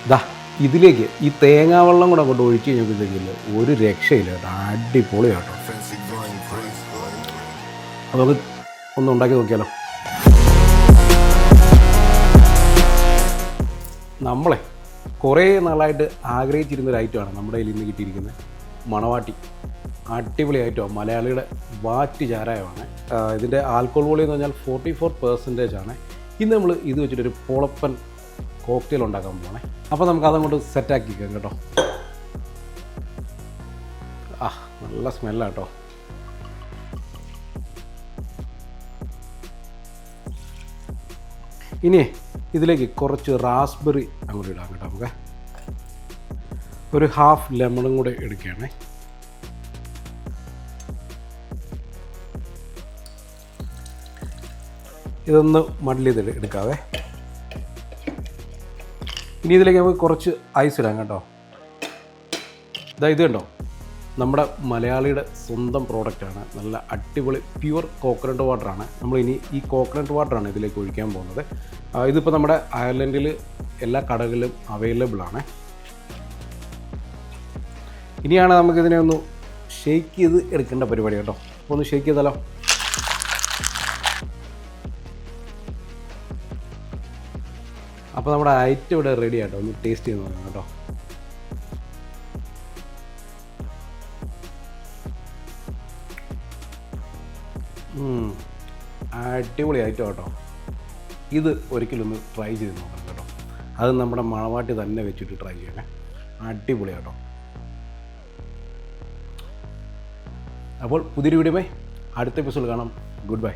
ഇതാ ഇതിലേക്ക് ഈ തേങ്ങാവെള്ളം കൂടെ അങ്ങോട്ട് ഒഴിച്ച് കഴിഞ്ഞപ്പോഴത്തേക്കില്ല ഒരു രക്ഷയില്ല കേട്ടോ, അടിപൊളി കേട്ടോ. അപ്പോൾ നമുക്ക് ഒന്ന് ഉണ്ടാക്കി നോക്കിയാലോ. നമ്മളെ കുറേ നാളായിട്ട് ആഗ്രഹിച്ചിരുന്നൊരു ഐറ്റമാണ് നമ്മുടെ കയ്യിൽ ഇന്ന് കിട്ടിയിരിക്കുന്നത് മണവാട്ടി. അടിപൊളി ഐറ്റമാണ്, മലയാളിയുടെ വാറ്റ് ചാരായമാണ്. ഇതിൻ്റെ ആൽക്കോൾ വോളിയം എന്ന് പറഞ്ഞാൽ 44% ആണ്. ഇന്ന് നമ്മൾ ഇത് വെച്ചിട്ടൊരു പൊളപ്പൻ കോക്ടെയിൽ ഉണ്ടാക്കാൻ പോകണേ. അപ്പോൾ നമുക്ക് അതങ്ങോട്ട് സെറ്റാക്കിക്കാം കേട്ടോ. നല്ല സ്മെല്ലാട്ടോ. ഇനി ഇതിലേക്ക് കുറച്ച് റാസ്ബെറി അങ്ങോട്ട് ഇടാം കേട്ടോ. നമുക്ക് ഒരു ഹാഫ് ലെമണും കൂടെ എടുക്കുകയാണേ. ഇതൊന്ന് മഡ്ല് ചെയ്ത് എടുക്കാവേ. ഇനി ഇതിലേക്ക് നമുക്ക് കുറച്ച് ഐസ് ഇടാം കേട്ടോ. ഇത് കണ്ടോ, നമ്മുടെ മലയാളിയുടെ സ്വന്തം പ്രോഡക്റ്റാണ്. നല്ല അടിപൊളി പ്യുവർ കോക്കനട്ട് വാട്ടറാണ്. നമ്മളിനി ഈ കോക്കനട്ട് വാട്ടറാണ് ഇതിലേക്ക് ഒഴിക്കാൻ പോകുന്നത്. ഇതിപ്പോൾ നമ്മുടെ അയർലൻഡിൽ എല്ലാ കടകളിലും അവൈലബിൾ ആണ്. ഇനിയാണ് നമുക്കിതിനെ ഒന്ന് ഷെയ്ക്ക് ചെയ്ത് എടുക്കേണ്ട പരിപാടി കേട്ടോ. അപ്പോൾ ഒന്ന് ഷെയ്ക്ക് ചെയ്താലോ. അപ്പോൾ നമ്മുടെ ഐറ്റം ഇവിടെ റെഡി ആട്ടോ. ഒന്ന് ടേസ്റ്റ് ചെയ്ത് നോക്കാം കേട്ടോ. അടിപൊളി ഐറ്റം കേട്ടോ. ഇത് ഒരിക്കലും ഒന്ന് ട്രൈ ചെയ്ത് നോക്കണം കേട്ടോ. അത് നമ്മുടെ മണവാട്ടി തന്നെ വെച്ചിട്ട് ട്രൈ ചെയ്യണേ. അടിപൊളി കേട്ടോ. അപ്പോൾ പുതിയൊരു വീഡിയോയുമായി അടുത്ത എപ്പിസോഡ് കാണാം. Good bye.